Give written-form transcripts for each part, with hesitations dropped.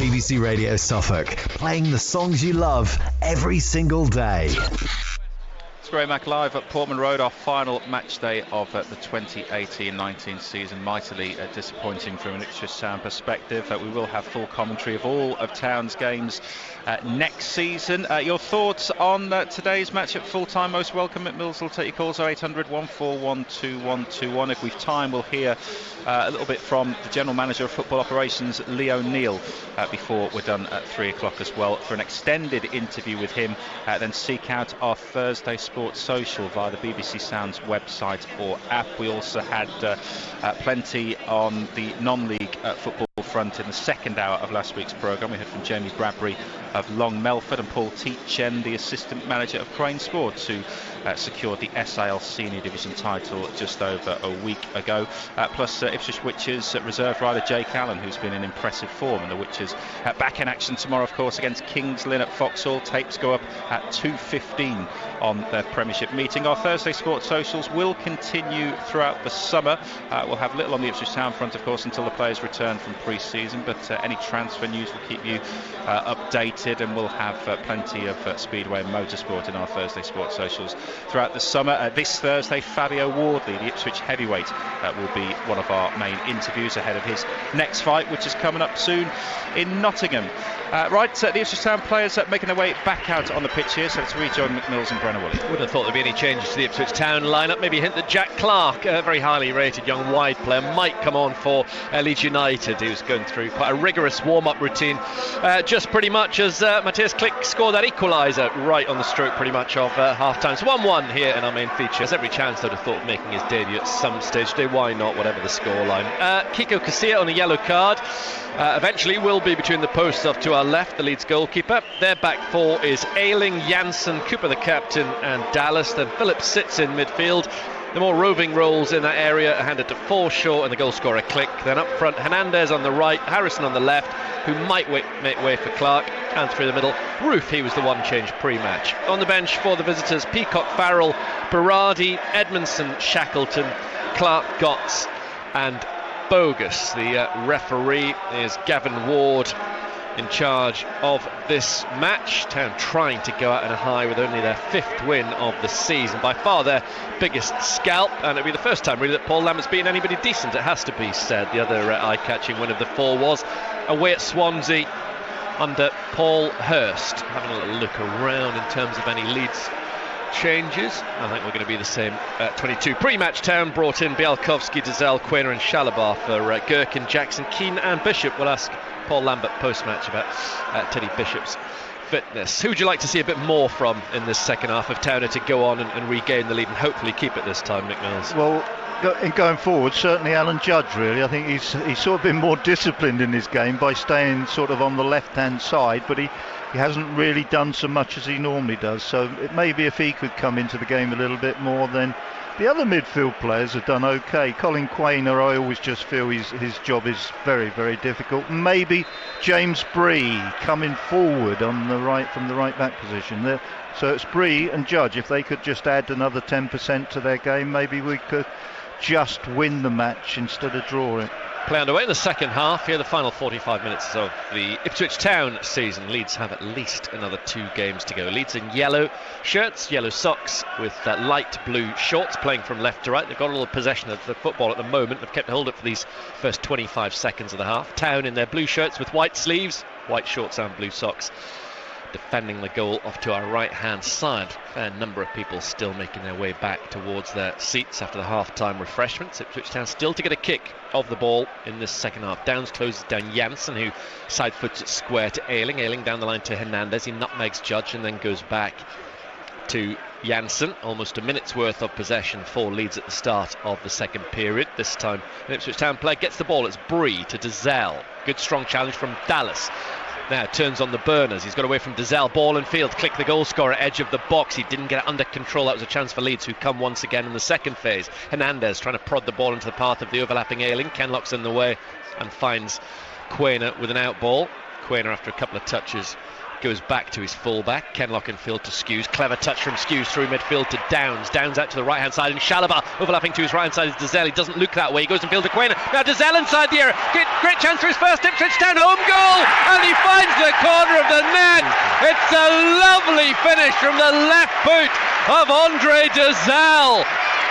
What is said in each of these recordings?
BBC Radio Suffolk, playing the songs you love every single day. Graham Mack live at Portman Road, our final match day of the 2018-19 season. Mightily disappointing from an Ipswich Town perspective. We will have full commentary of all of Town's games next season. Your thoughts on today's match at full time? Most welcome. Mick Mills will take your calls 0800 141 2121. If we've time, we'll hear a little bit from the General Manager of Football Operations, Lee O'Neill, before we're done at 3 o'clock as well for an extended interview with him. Then seek out our Thursday Sports Social via the BBC Sounds website or app. We also had plenty on the non-league football front in the second hour of last week's programme. We heard from Jamie Bradbury of Long Melford and Paul Teachen, the assistant manager of Crane Sports, who secured the SIL Senior Division title just over a week ago. Plus Ipswich Witches reserve rider Jake Allen, who's been in impressive form, and the Witches back in action tomorrow, of course, against Kings Lynn at Foxhall. Tapes go up at 2:15 on their Premiership meeting. Our Thursday Sports Socials will continue throughout the summer. We'll have little on the Ipswich Town front, of course, until the players return from pre-season, but any transfer news will keep you updated, and we'll have plenty of Speedway and Motorsport in our Thursday Sports Socials throughout the summer. This Thursday, Fabio Wardley, the Ipswich heavyweight, will be one of our main interviews ahead of his next fight, which is coming up soon in Nottingham. The Ipswich Town players making their way back out on the pitch here, so let's rejoin Mick Mills and Brenner Woolley. Wouldn't have thought there'd be any changes to the Ipswich Town lineup. Maybe a hint that Jack Clark, a very highly rated young wide player, might come on for Leeds United, who's going through quite a rigorous warm-up routine, just pretty much as Matthias Klick scored that equaliser right on the stroke pretty much of half-time. So 1-1 here in our main feature. There's every chance, I'd have thought, of making his debut at some stage today. Why not, whatever the scoreline. Kiko Casilla on a yellow card. Eventually will be between the posts off to our left, the Leeds goalkeeper. Their back four is Ayling, Janssen, Cooper the captain, and Dallas. Then Phillips sits in midfield. The more roving roles in that area are handed to Forshaw and the goal scorer Klick. Then up front, Hernandez on the right, Harrison on the left, who might make way for Clark, and through the middle, Roof. He was the one change pre-match. On the bench for the visitors, Peacock, Farrell, Berardi, Edmondson, Shackleton, Clark, Gotts, and Bogus. The referee is Gavin Ward, in charge of this match. Town trying to go out in a high with only their 5th win of the season, by far their biggest scalp, and it'll be the first time really that Paul Lambert's beaten anybody decent, it has to be said. The other eye-catching win of the 4 was away at Swansea under Paul Hurst. Having a little look around in terms of any Leeds changes, I think we're going to be the same at 22. Pre-match, Town brought in Bialkowski, Dazelle, Quainer and Shalabar for Gherkin, Jackson, Keane and Bishop. We'll ask Paul Lambert post-match about Teddy Bishop's fitness. Who would you like to see a bit more from in this second half of Towner to go on and regain the lead and hopefully keep it this time, Mick Mills? Well, going forward, certainly Alan Judge, really. I think he's sort of been more disciplined in his game by staying sort of on the left-hand side, but he hasn't really done so much as he normally does. So it maybe if he could come into the game a little bit more, then the other midfield players have done okay. Colin Quainer, I always just feel his job is very, very difficult. Maybe James Bree coming forward on the right, from the right back position there. So it's Bree and Judge. If they could just add another 10% to their game, maybe we could just win the match instead of draw it. Play underway in the second half. Here, the final 45 minutes of the Ipswich Town season. Leeds have at least another 2 games to go. Leeds in yellow shirts, yellow socks with light blue shorts, playing from left to right. They've got a little possession of the football at the moment. They've kept hold of it for these first 25 seconds of the half. Town in their blue shirts with white sleeves, white shorts and blue socks, defending the goal off to our right-hand side. Fair number of people still making their way back towards their seats after the half-time refreshments. Ipswich Town still to get a kick of the ball in this second half. Downs closes down Janssen, who side foots it square to Ayling. Ayling down the line to Hernandez. He nutmegs Judge and then goes back to Janssen. Almost a minute's worth of possession for Leeds at the start of the second period. This time an Ipswich Town player gets the ball. It's Bree to Dazelle. Good strong challenge from Dallas. Now turns on the burners. He's got away from Dazelle. Ball in field. Klick the goal scorer, edge of the box. He didn't get it under control. That was a chance for Leeds, who come once again in the second phase. Hernandez trying to prod the ball into the path of the overlapping Ayling. Kenlock's in the way and finds Quainer with an out ball. Quainer, after a couple of touches, goes back to his fullback. Kenlock in field to Skews. Clever touch from Skews through midfield to Downs. Downs out to the right hand side, and Chalobah overlapping to his right hand side is Dazelle. He doesn't look that way. He goes in field to Quainer. Now Dazelle inside the area. Great chance for his first Ipswich Town home goal, and he finds the corner of the net. It's a lovely finish from the left boot of Andre Dazelle.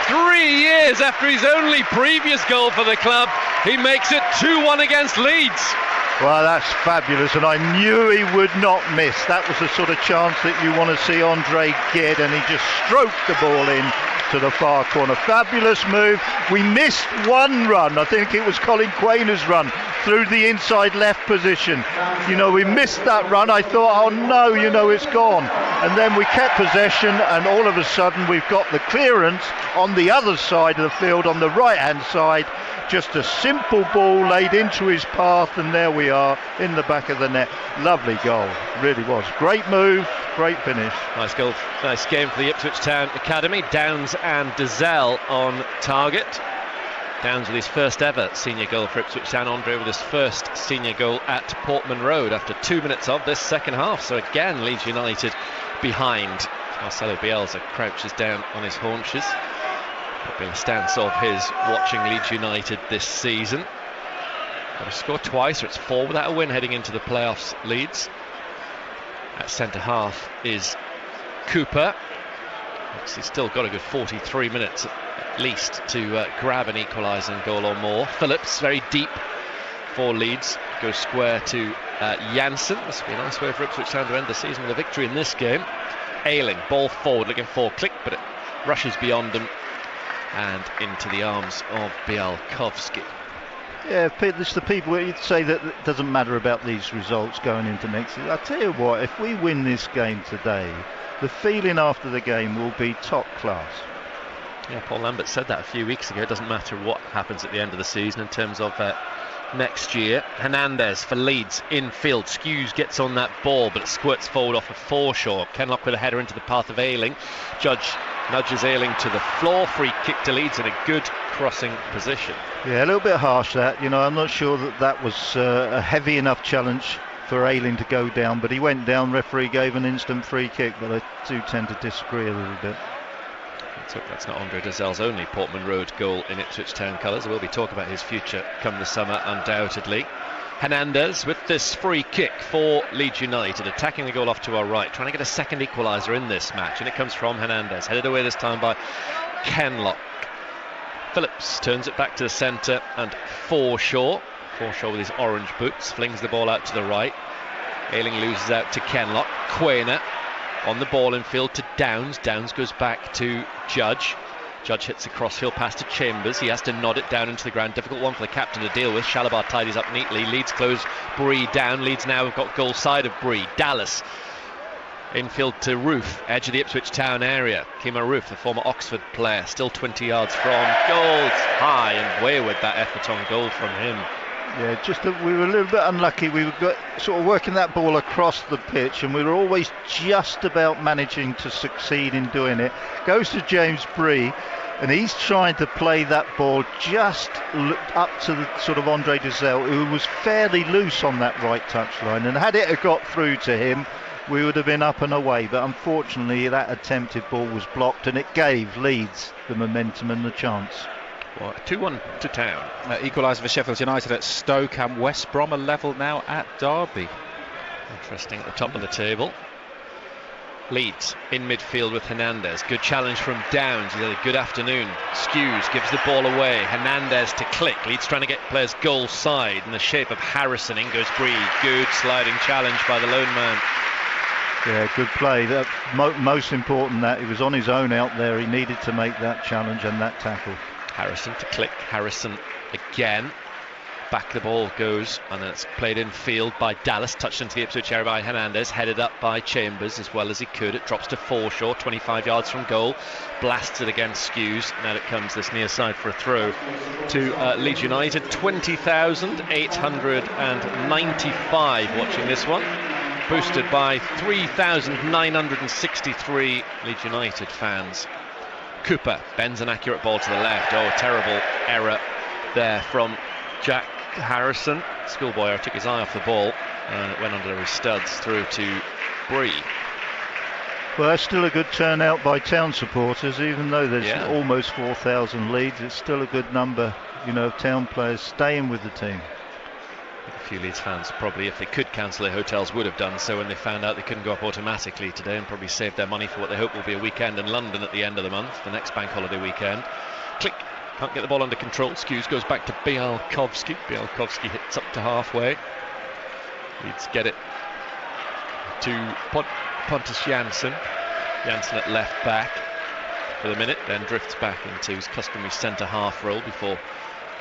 3 years after his only previous goal for the club, he makes it 2-1 against Leeds. Well, that's fabulous, and I knew he would not miss. That was the sort of chance that you want to see Andre get, and he just stroked the ball in to the far corner. Fabulous move. We missed one run. I think it was Colin Quainer's run through the inside left position. We missed that run. I thought, oh no, it's gone. And then we kept possession, and all of a sudden we've got the clearance on the other side of the field, on the right-hand side. Just a simple ball laid into his path, and there we are in the back of the net. Lovely goal, really was. Great move, great finish. Nice goal, nice game for the Ipswich Town Academy. Downs and Dazelle on target. Downs with his first ever senior goal for Ipswich Town. Andre with his first senior goal at Portman Road after 2 minutes of this second half. So again, Leeds United behind. Marcelo Bielsa crouches down on his haunches. Been a stance of his watching Leeds United this season. Got to score twice, or it's 4 without a win heading into the playoffs. Leeds. At centre half is Cooper. He's still got a good 43 minutes at least to grab an equalising goal or more. Phillips very deep for Leeds, goes square to Janssen. This would be a nice way for Ipswich Town to end the season with a victory in this game. Ayling, ball forward looking for Click, but it rushes beyond him and into the arms of Bialkowski. Yeah, it's the people where you'd say that it doesn't matter about these results going into next season. I tell you what, if we win this game today, the feeling after the game will be top class. Yeah, Paul Lambert said that a few weeks ago. It doesn't matter what happens at the end of the season in terms of next year. Hernandez for Leeds infield. Skews gets on that ball, but it squirts forward off of Forshaw. Kenlock with a header into the path of Ayling. Judge nudges Ayling to the floor. Free kick to Leeds in a good crossing position. Yeah, a little bit harsh that. I'm not sure that was a heavy enough challenge for Ayling to go down, but he went down. Referee gave an instant free kick, but I do tend to disagree a little bit. That's not Andre Dazelle's only Portman Road goal in Ipswich Town colours. We'll be talking about his future come the summer, undoubtedly. Hernandez with this free kick for Leeds United, attacking the goal off to our right, trying to get a second equaliser in this match, and it comes from Hernandez, headed away this time by Kenlock. Phillips turns it back to the centre, and Forshaw with his orange boots flings the ball out to the right. Ayling loses out to Kenlock. Quainer on the ball in field to Downs. Downs goes back to Judge. Judge hits a crossfield pass to Chambers. He has to nod it down into the ground. Difficult one for the captain to deal with. Chalobah tidies up neatly. Leeds close Bree down. Leeds now have got goal side of Bree. Dallas infield to Roof, edge of the Ipswich Town area. Kemar Roof, the former Oxford player, still 20 yards from goal. It's high and wayward, that effort on goal from him. Yeah, we were a little bit unlucky. We were sort of working that ball across the pitch, and we were always just about managing to succeed in doing it. Goes to James Bree, and he's trying to play that ball just up to the sort of Andre Dazelle, who was fairly loose on that right touchline, and had it got through to him, we would have been up and away. But unfortunately, that attempted ball was blocked, and it gave Leeds the momentum and the chance. Well, 2-1 to Town. Equaliser for Sheffield United at Stoke, and West Brom are level now at Derby. Interesting at the top of the table. Leeds in midfield with Hernandez. Good challenge from Downs. He's had a good afternoon. Skews gives the ball away. Hernandez to Click. Leeds trying to get players goal side in the shape of Harrison. In goes Bree. Good sliding challenge by the lone man. Yeah, good play. Most important that he was on his own out there. He needed to make that challenge and that tackle. Harrison to Click. Harrison again. Back the ball goes, and it's played in field by Dallas, touched into the Ipswich area by Hernandez, headed up by Chambers as well as he could. It drops to Forshaw, 25 yards from goal, blasts it against Skews. Now it comes this near side for a throw to Leeds United. 20,895 watching this one, boosted by 3,963 Leeds United fans. Cooper bends an accurate ball to the left. Oh, terrible error there from Jack Harrison. Schoolboy took his eye off the ball and it went under his studs through to Bree. Well, that's still a good turnout by Town supporters, even though there's Yeah. almost 4,000 Leeds. It's still a good number, of Town players staying with the team. A few Leeds fans probably, if they could cancel their hotels, would have done so when they found out they couldn't go up automatically today, and probably saved their money for what they hope will be a weekend in London at the end of the month, the next bank holiday weekend. Click, can't get the ball under control. Skuse goes back to Bialkowski. Bialkowski hits up to halfway. Leeds get it to Pontus Jansson. Jansson at left back for the minute, then drifts back into his customary centre half role before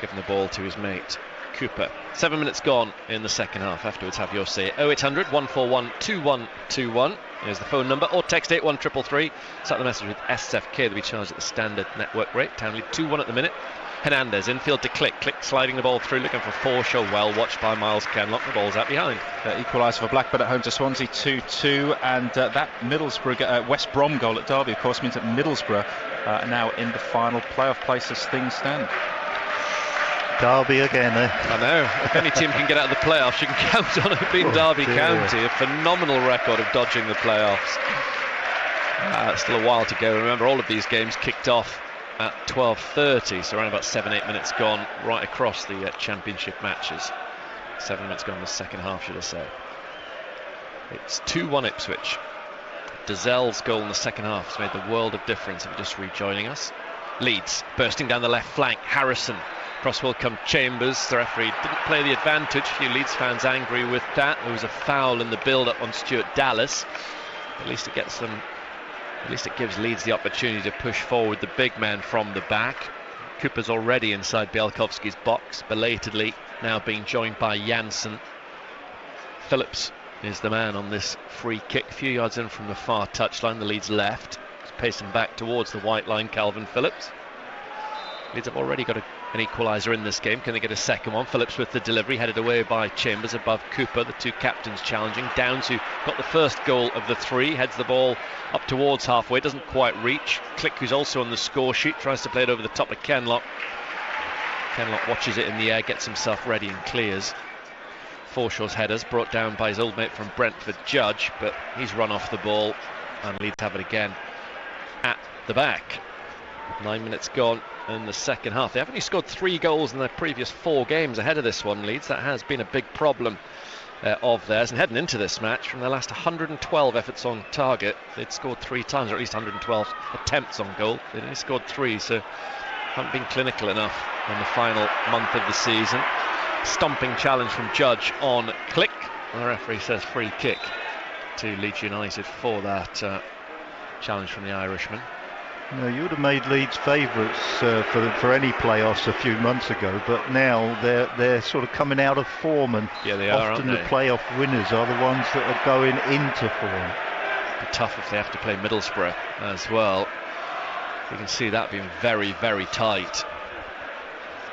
giving the ball to his mate Cooper. 7 minutes gone in the second half. Afterwards, have your say. 0800 141 2121 is the phone number, or text 81333. Start the message with SFK. They'll be charged at the standard network rate. Townley 2-1 at the minute. Hernandez infield to Click sliding the ball through, looking for Forshaw, well watched by Miles Kenlock. The ball's out behind. Equaliser for Blackburn at home to Swansea 2-2, and that Middlesbrough West Brom goal at Derby, of course, means that Middlesbrough are now in the final playoff place as things stand. Derby again, eh? I know. If any team can get out of the playoffs, you can count on it being Derby County. A phenomenal record of dodging the playoffs. Still a while to go. Remember, all of these games kicked off at 12:30, so around about 7-8 minutes gone right across the championship matches. 7 minutes gone in the second half, should I say. It's 2-1 Ipswich. Dazell's goal in the second half has made the world of difference if you're just rejoining us. Leeds bursting down the left flank. Harrison. Cross will come Chambers. The referee didn't play the advantage. A few Leeds fans angry with that. There was a foul in the build-up on Stuart Dallas. At least it gets them. At least it gives Leeds the opportunity to push forward the big man from the back. Cooper's already inside Bialkowski's box, belatedly now being joined by Jansson. Phillips is the man on this free kick, a few yards in from the far touchline, the Leeds left. He's pacing back towards the white line, Calvin Phillips. Leeds have already got an equaliser in this game. Can they get a second one? Phillips with the delivery, headed away by Chambers above Cooper. The two captains challenging. Downs, who got the first goal of the three, heads the ball up towards halfway, doesn't quite reach. Click, who's also on the score sheet, tries to play it over the top of Kenlock. Kenlock watches it in the air, gets himself ready and clears. Forshaw's headers brought down by his old mate from Brentford, Judge, but he's run off the ball and Leeds have it again at the back. 9 minutes gone in the second half. They have only scored 3 goals in their previous 4 games ahead of this one, Leeds. That has been a big problem of theirs. And heading into this match, from their last 112 efforts on target, they'd scored 3 times, or at least 112 attempts on goal. They'd only scored 3, so haven't been clinical enough in the final month of the season. Stomping challenge from Judge on Click. And the referee says free kick to Leeds United for that challenge from the Irishman. No, you would have made Leeds favourites for any playoffs a few months ago, but now they're sort of coming out of form, and they often the playoff winners are the ones that are going into form. It'll be tough if they have to play Middlesbrough as well. You can see that being very, very tight.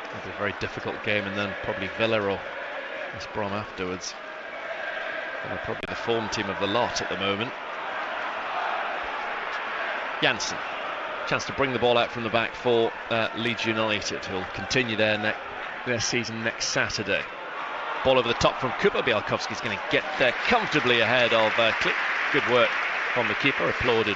It'll be a very difficult game, and then probably Villa or West Brom afterwards. They're probably the form team of the lot at the moment. Jansson. Chance to bring the ball out from the back for Leeds United, who'll continue their season next Saturday. Ball over the top from Cooper. Bialkowski's going to get there comfortably ahead of Click. Good work from the keeper, applauded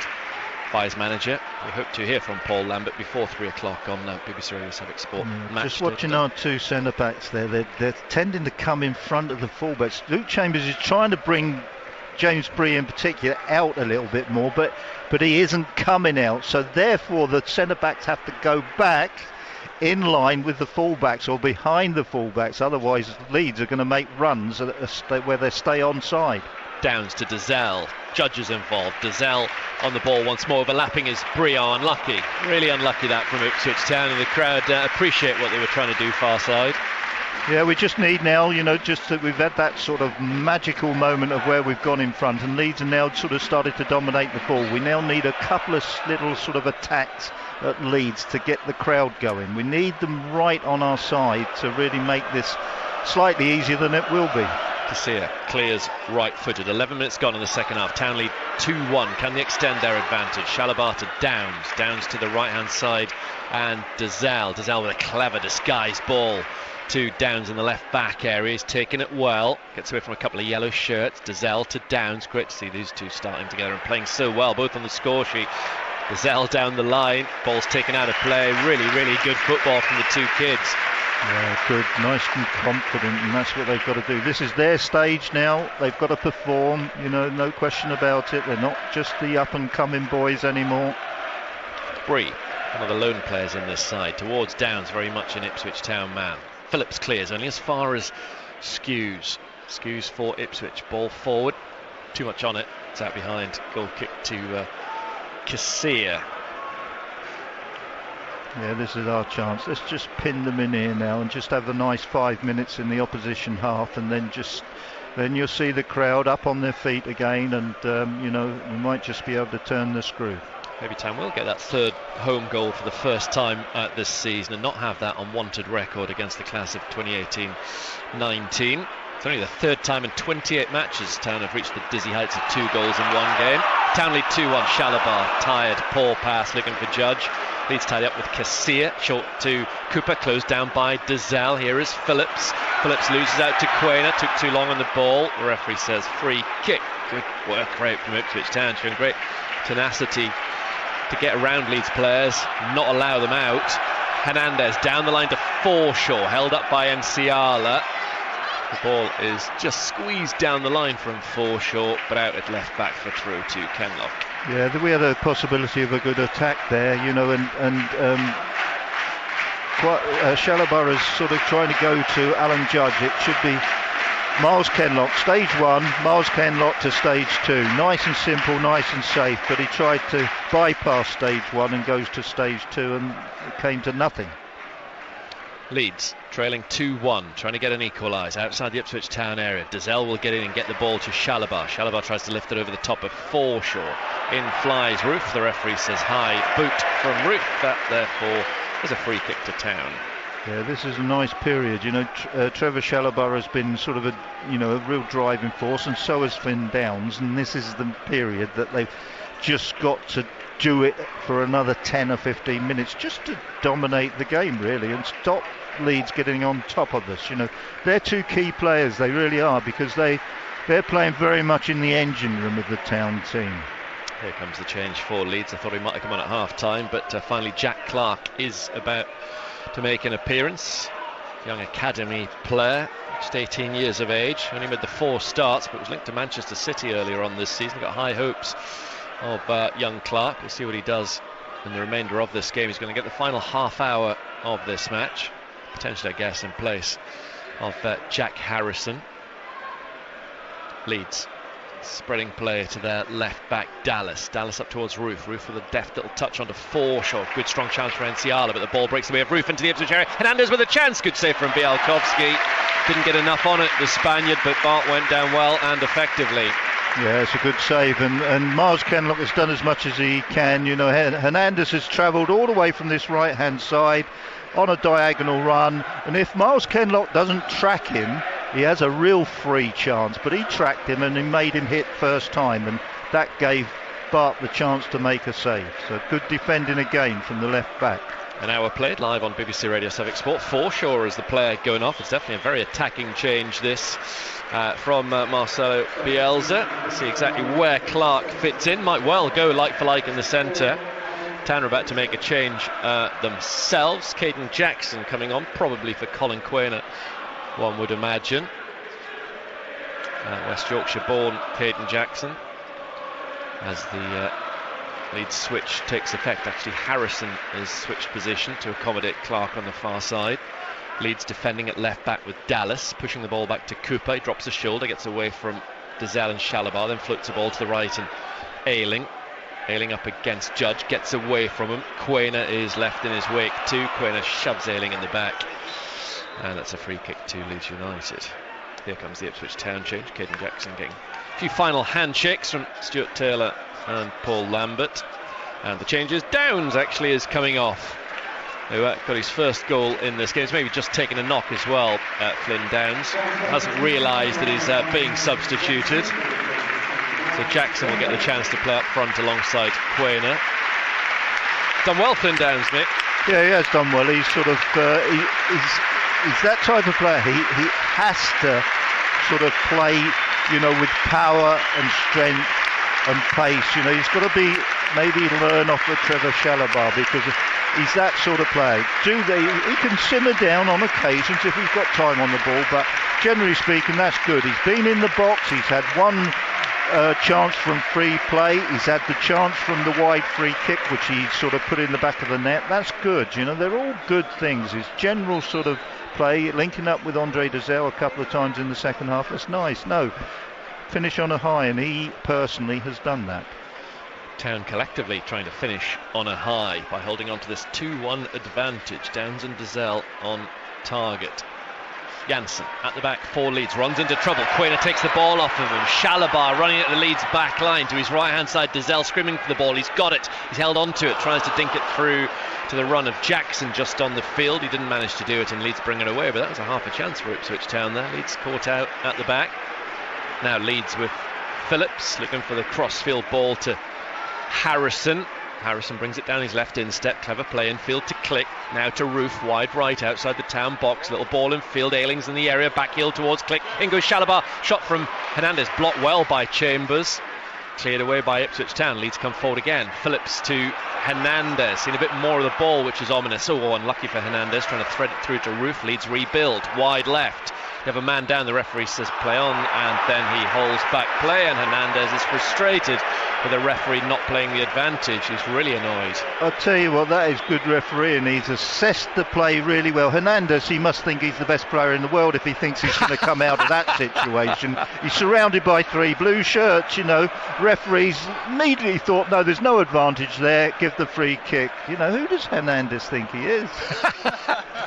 by his manager. We hope to hear from Paul Lambert before 3 o'clock on BBC Radio 7 Sport. Just watching our two centre-backs there, they're tending to come in front of the full-backs. Luke Chambers is trying to bring James Bree in particular out a little bit more, but he isn't coming out, so therefore the centre-backs have to go back in line with the full-backs or behind the full-backs, otherwise Leeds are going to make runs where they stay onside. Downs to Dazell. Judge is involved. Dazell on the ball once more, overlapping is Bree. Unlucky, really unlucky that from Ipswich Town, and the crowd appreciate what they were trying to do far side. Yeah, we just need now, just that we've had that sort of magical moment of where we've gone in front, and Leeds are now sort of started to dominate the ball. We now need a couple of little sort of attacks at Leeds to get the crowd going. We need them right on our side to really make this slightly easier than it will be. Casilla clears right-footed. 11 minutes gone in the second half. Town lead 2-1. Can they extend their advantage? Shalabah to Downs. Downs to the right-hand side, and Dazell with a clever disguised ball to Downs in the left back area. He's taken it well, gets away from a couple of yellow shirts. Dazelle to Downs. Great to see these two starting together and playing so well, both on the score sheet. Dazelle down the line, ball's taken out of play. Really, really good football from the two kids. Yeah, good, nice and confident, and that's what they've got to do. This is their stage now. They've got to perform, no question about it. They're not just the up-and-coming boys anymore. Bree, one of the lone players in this side, towards Downs, very much an Ipswich Town man. Phillips clears only as far as Skews. Skews for Ipswich, ball forward, too much on it. It's out behind, goal kick to Cassia. Yeah, this is our chance. Let's just pin them in here now and just have a nice 5 minutes in the opposition half, and then you'll see the crowd up on their feet again, and we might just be able to turn the screw. Maybe Town will get that third home goal for the first time this season and not have that unwanted record against the class of 2018-19. It's only the third time in 28 matches Town have reached the dizzy heights of 2 goals in one game. Town lead 2-1. Shalabar, tired, poor pass, looking for Judge. Leeds tied up with Cassia, short to Cooper, closed down by Dazelle. Here is Phillips. Phillips loses out to Quainer, took too long on the ball. The referee says free kick. Good work rate from Ipswich Town, showing great tenacity to get around Leeds players, not allow them out. Hernandez down the line to Forshaw, held up by Nsiala. The ball is just squeezed down the line from Forshaw, but out at left back for throw to Kenlock. Yeah, we had a possibility of a good attack there, and Shalabar is sort of trying to go to Alan Judge. It should be Miles Kenlock, stage 1, Miles Kenlock to stage 2. Nice and simple, nice and safe, but he tried to bypass stage 1 and goes to stage 2, and it came to nothing. Leeds trailing 2-1, trying to get an equaliser outside the Ipswich Town area. Dazelle will get in and get the ball to Shalabar. Shalabar tries to lift it over the top of Forshaw. In flies Roof. The referee says high boot from Roof. That therefore is a free kick to Town. Yeah, this is a nice period. Trevor Shalabar has been sort of a real driving force, and so has Finn Downs. And this is the period that they've just got to do it for another 10 or 15 minutes, just to dominate the game really, and stop Leeds getting on top of us. They're two key players. They really are, because they're playing very much in the engine room of the Town team. Here comes the change for Leeds. I thought he might have come on at half time, but finally Jack Clark is about to make an appearance. Young academy player, just 18 years of age, only made the 4 starts, but was linked to Manchester City earlier on this season. Got high hopes of young Clark. We'll see what he does in the remainder of this game. He's going to get the final half hour of this match, potentially I guess in place of Jack Harrison. Leeds spreading play to their left back Dallas up towards Roof with a deft little touch onto Forshaw. Good strong chance for Nsiala, but the ball breaks away of Roof into the Ipswich area. Hernandez with a chance. Good save from Bialkowski. Didn't get enough on it, the Spaniard, but Bart went down well and effectively. Yeah, it's a good save, and Miles Kenlock has done as much as he can. Hernandez has travelled all the way from this right hand side on a diagonal run, and if Miles Kenlock doesn't track him, he has a real free chance, but he tracked him and he made him hit first time, and that gave Bart the chance to make a save. So good defending again from the left back. An hour played live on BBC Radio Suffolk Sport. Forshaw is the player going off. It's definitely a very attacking change this from Marcelo Bielsa. Let's see exactly where Clark fits in. Might well go like for like in the centre. Town are about to make a change themselves. Caden Jackson coming on, probably for Colin Quainer, one would imagine. West Yorkshire born Caden Jackson. As the Leeds switch takes effect, actually Harrison is switched position to accommodate Clark on the far side. Leeds defending at left back with Dallas, pushing the ball back to Cooper. He drops the shoulder, gets away from Dazelle and Shalabar, then floats the ball to the right, and Ayling up against Judge, gets away from him. Quainer is left in his wake too. Quainer shoves Ayling in the back, and that's a free kick to Leeds United. Here comes the Ipswich Town change. Caden Jackson getting a few final handshakes from Stuart Taylor and Paul Lambert, and the changes. Downs actually is coming off, who got his first goal in this game. He's maybe just taken a knock as well. Flynn Downs hasn't realised that he's being substituted, so Jackson will get the chance to play up front alongside Quainer. Done well, Flynn Downs, Nick. Yeah, he has done well. He's sort of he's that type of player. He has to sort of play, with power and strength and pace. He's got to maybe learn off of Trevor Chalobah, because he's that sort of player. He can simmer down on occasions if he's got time on the ball, but generally speaking, that's good. He's been in the box. He's had one chance from free play. He's had the chance from the wide free kick, which he sort of put in the back of the net. That's good. They're all good things. His general sort of play, linking up with Andre Dezelle a couple of times in the second half, that's nice. Finish on a high, and he personally has done that. Town collectively trying to finish on a high by holding on to this 2-1 advantage. Downs and Dezelle on target. Janssen at the back for Leeds, runs into trouble. Quainer takes the ball off of him. Chalobah running at the Leeds back line to his right hand side. Dezelle screaming for the ball. He's got it. He's held on to it. Tries to dink it through to the run of Jackson just on the field. He didn't manage to do it, and Leeds bring it away. But that was a half a chance for Ipswich Town there. Leeds caught out at the back. Now Leeds with Phillips looking for the crossfield ball to Harrison. Harrison brings it down his left instep. Clever play in field to Click. Now to Roof, wide right outside the Town box. Little ball in field. Ayling's in the area. Back heel towards Click. In goes Chalobah. Shot from Hernandez. Blocked well by Chambers. Cleared away by Ipswich Town. Leeds come forward again. Phillips to Hernandez. Seen a bit more of the ball, which is ominous. Oh, unlucky for Hernandez. Trying to thread it through to Roof. Leeds rebuild. Wide left. You have a man down, the referee says play on, and then he holds back play, and Hernandez is frustrated with the referee not playing the advantage. He's really annoyed. I'll tell you what, that is good refereeing. He's assessed the play really well. Hernandez, he must think he's the best player in the world if he thinks he's going to come out of that situation. He's surrounded by 3 blue shirts, Referees immediately thought, no, there's no advantage there, give the free kick. Who does Hernandez think he is?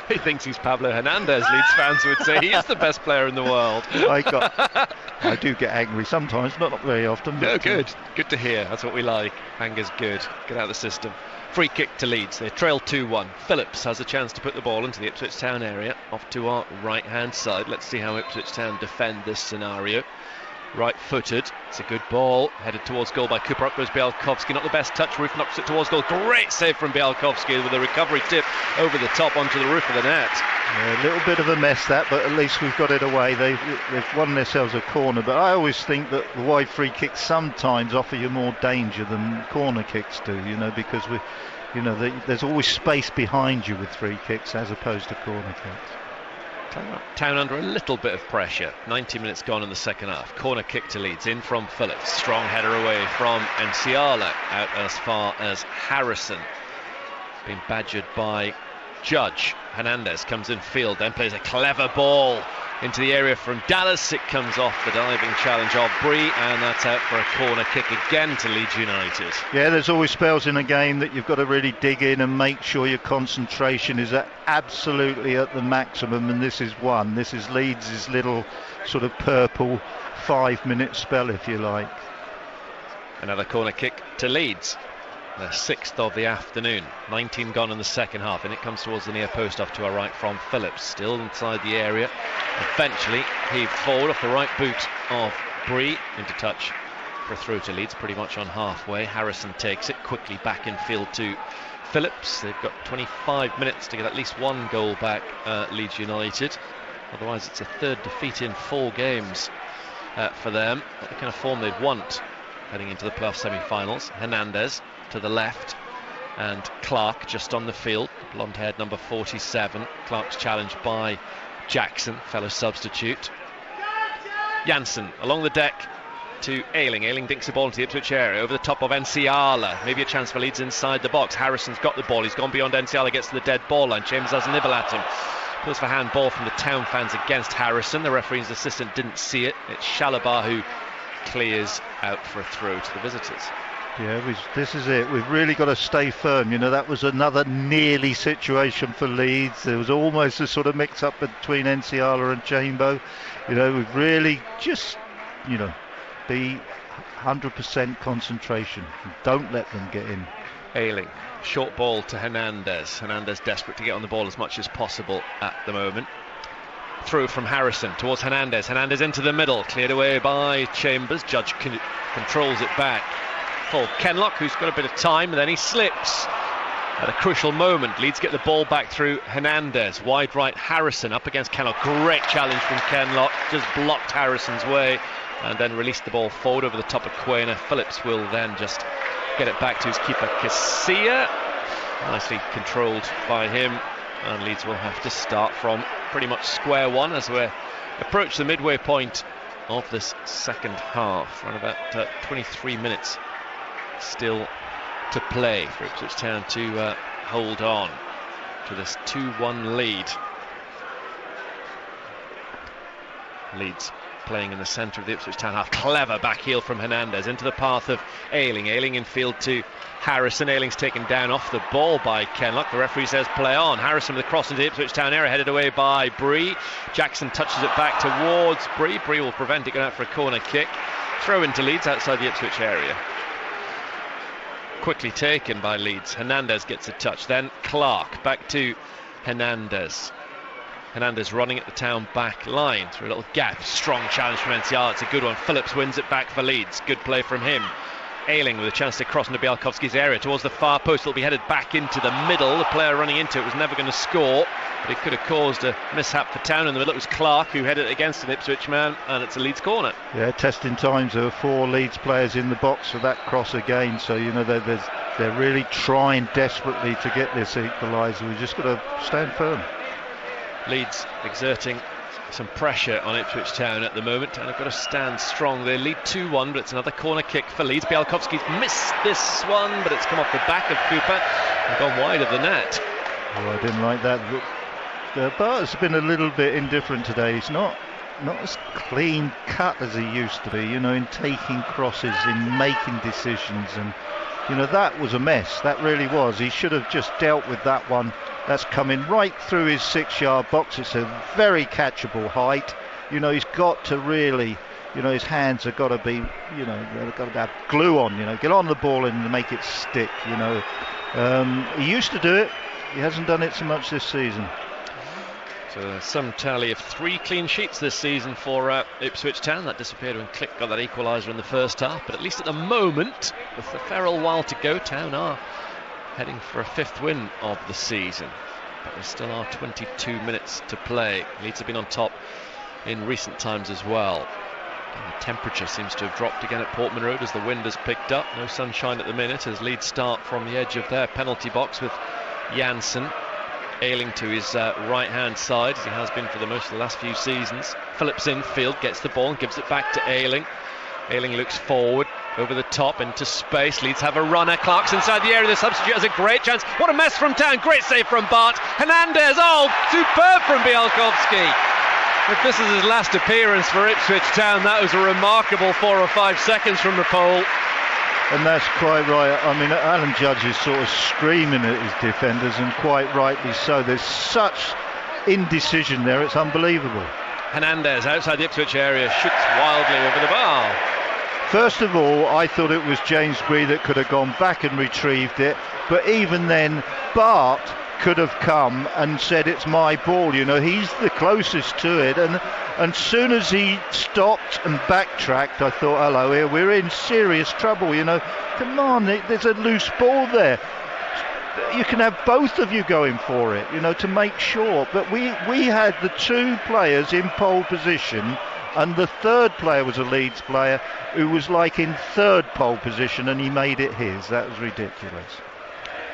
He thinks he's Pablo Hernandez, Leeds fans would say. He is the best player in the world. I do get angry sometimes, not very often. No, good to hear. That's what we like. Anger's good. Get out of the system. Free kick to Leeds. They trail 2-1. Phillips has a chance to put the ball into the Ipswich Town area, off to our right hand side. Let's see how Ipswich Town defend this scenario. Right-footed, it's a good ball, headed towards goal by Cooper. Up goes Bialkowski, not the best touch. Roof knocks it towards goal. Great save from Bialkowski with a recovery tip over the top onto the roof of the net. Yeah, a little bit of a mess that, but at least we've got it away. They've won themselves a corner, but I always think that the wide free kicks sometimes offer you more danger than corner kicks do, because there's always space behind you with free kicks as opposed to corner kicks. Town under a little bit of pressure. 90 minutes gone in the second half. Corner kick to Leeds, in from Phillips. Strong header away from Enciala, out as far as Harrison. Being badgered by Judge. Hernandez comes in field, then plays a clever ball into the area from Dallas. It comes off the diving challenge of Bree, and that's out for a corner kick again to Leeds United. Yeah, there's always spells in a game that you've got to really dig in and make sure your concentration is absolutely at the maximum, and this is one. This is Leeds' little sort of purple 5-minute spell, if you like. Another corner kick to Leeds. The 6th of the afternoon. 19 gone in the second half, and it comes towards the near post off to our right from Phillips, still inside the area. Eventually heaved forward off the right boot of Bree into touch for a throw to Leeds, pretty much on halfway. Harrison takes it quickly back in field to Phillips. They've got 25 minutes to get at least one goal back, Leeds United. Otherwise it's a 3rd defeat in 4 games for them. Not the kind of form they'd want heading into the playoff semi-finals. Hernandez to the left, and Clark just on the field, blonde-haired number 47. Clark's challenged by Jackson, fellow substitute. Janssen along the deck to Ayling. Ayling dinks the ball into the Ipswich area over the top of Enciala. Maybe a chance for Leeds inside the box. Harrison's got the ball, he's gone beyond Enciala, gets to the dead ball line. Chambers has a nibble at him. Pulls for handball from the Town fans against Harrison. The referee's assistant didn't see it. It's Chalobah who clears out for a throw to the visitors. Yeah, this is it. We've really got to stay firm. That was another nearly situation for Leeds. There was almost a sort of mix-up between Enciala and Chambo. We've really just, be 100% concentration. Don't let them get in. Ayling, short ball to Hernandez. Hernandez desperate to get on the ball as much as possible at the moment. Through from Harrison towards Hernandez. Hernandez into the middle, cleared away by Chambers. Judge controls it back for Kenlock, who's got a bit of time, and then he slips. At a crucial moment, Leeds get the ball back through Hernandez. Wide right, Harrison up against Kenlock. Great challenge from Kenlock. Just blocked Harrison's way and then released the ball forward over the top of Quainer. Phillips will then just get it back to his keeper, Casilla. Nicely controlled by him. And Leeds will have to start from pretty much square one as we approach the midway point of this second half. Around about 23 minutes still to play for Ipswich Town to hold on to this 2-1 lead. Leeds playing in the centre of the Ipswich Town half. Clever back heel from Hernandez into the path of Ayling. Ayling in field to Harrison. Ayling's taken down off the ball by Kenlock. The referee says play on. Harrison with the cross into the Ipswich Town area, headed away by Bree. Jackson touches it back towards Bree. Bree will prevent it going out for a corner kick. Throw into Leeds outside the Ipswich area. Quickly taken by Leeds. Hernandez gets a touch. Then Clark back to Hernandez. Hernandez running at the Town back line through a little gap. Strong challenge from Enciala. It's a good one. Phillips wins it back for Leeds. Good play from him. Ayling with a chance to cross into Bialkowski's area towards the far post. It'll be headed back into the middle. The player running into it was never going to score, but it could have caused a mishap for Town in the middle. It was Clark who headed it against an Ipswich man, and it's a Leeds corner. Yeah, testing times. There were 4 Leeds players in the box for that cross again, so you know they're really trying desperately to get this equaliser. We've just got to stand firm. Leeds exerting some pressure on Ipswich Town at the moment, and have got to stand strong. They lead 2-1, but it's another corner kick for Leeds. Bialkowski's missed this one, but it's come off the back of Cooper and gone wide of the net. Oh, I didn't like that. Bart's been a little bit indifferent today. He's not as clean cut as he used to be, you know, in taking crosses, in making decisions, and you know, that was a mess. That really was. He should have just dealt with that one. That's coming right through his 6-yard box. It's a very catchable height. You know, he's got to really, you know, his hands have got to be, you know, they've got to have glue on, you know, get on the ball and make it stick, you know. He used to do it. He hasn't done it so much this season. So some tally of 3 clean sheets this season for Ipswich Town. That disappeared when Click got that equaliser in the first half. But at least at the moment, with a fair old while to go, Town are heading for a 5th win of the season. But there still are 22 minutes to play. Leeds have been on top in recent times as well. And the temperature seems to have dropped again at Portman Road as the wind has picked up. No sunshine at the minute as Leeds start from the edge of their penalty box with Janssen. Ayling to his right-hand side, as he has been for the most of the last few seasons. Phillips in field, gets the ball and gives it back to Ayling. Ayling looks forward, over the top, into space. Leeds have a runner. Clark's inside the area. The substitute has a great chance. What a mess from Town. Great save from Bart. Hernandez, oh, superb from Bialkowski. If this is his last appearance for Ipswich Town, that was a remarkable 4 or 5 seconds from the pole. And that's quite right. I mean, Alan Judge is sort of screaming at his defenders, and quite rightly so. There's such indecision there, it's unbelievable. Hernandez outside the Ipswich area shoots wildly over the bar. First of all, I thought it was James Bree that could have gone back and retrieved it, but even then Bart could have come and said it's my ball. You know, he's the closest to it, and soon as he stopped and backtracked, I thought, hello, here we're in serious trouble. You know, come on, there's a loose ball there. You can have both of you going for it, you know, to make sure. But we had the 2 players in pole position, and the 3rd player was a Leeds player who was like in 3rd pole position, and he made it his. That was ridiculous.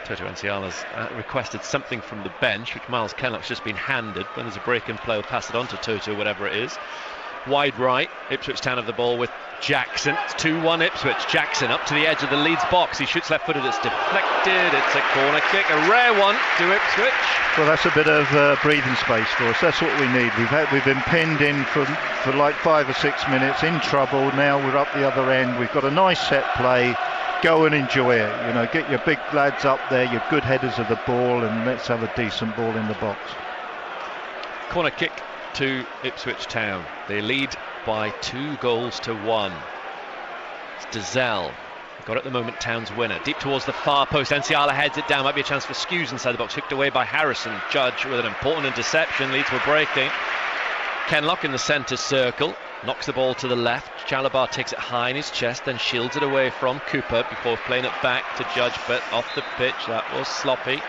Toto Enciala's requested something from the bench, which Miles Kenlock's just been handed. When there's a break and play, we'll pass it on to Toto, whatever it is. Wide right, Ipswich Town have the ball with Jackson. It's 2-1 Ipswich. Jackson up to the edge of the Leeds box. He shoots left-footed. It's deflected. It's a corner kick, a rare one to Ipswich. Well, that's a bit of breathing space for us. That's what we need. We've been pinned in for like 5 or 6 minutes, in trouble. Now we're up the other end. We've got a nice set play. Go and enjoy it. You know, get your big lads up there, your good headers of the ball, and let's have a decent ball in the box. Corner kick to Ipswich Town. They lead by 2-1. It's Dazelle. Got at the moment Town's winner. Deep towards the far post. Enciala heads it down. Might be a chance for Skews inside the box. Hooked away by Harrison. Judge with an important interception. Leeds were breaking. Kenlock in the centre circle, knocks the ball to the left. Chalabar takes it high in his chest, then shields it away from Cooper before playing it back to Judge, but off the pitch. That was sloppy.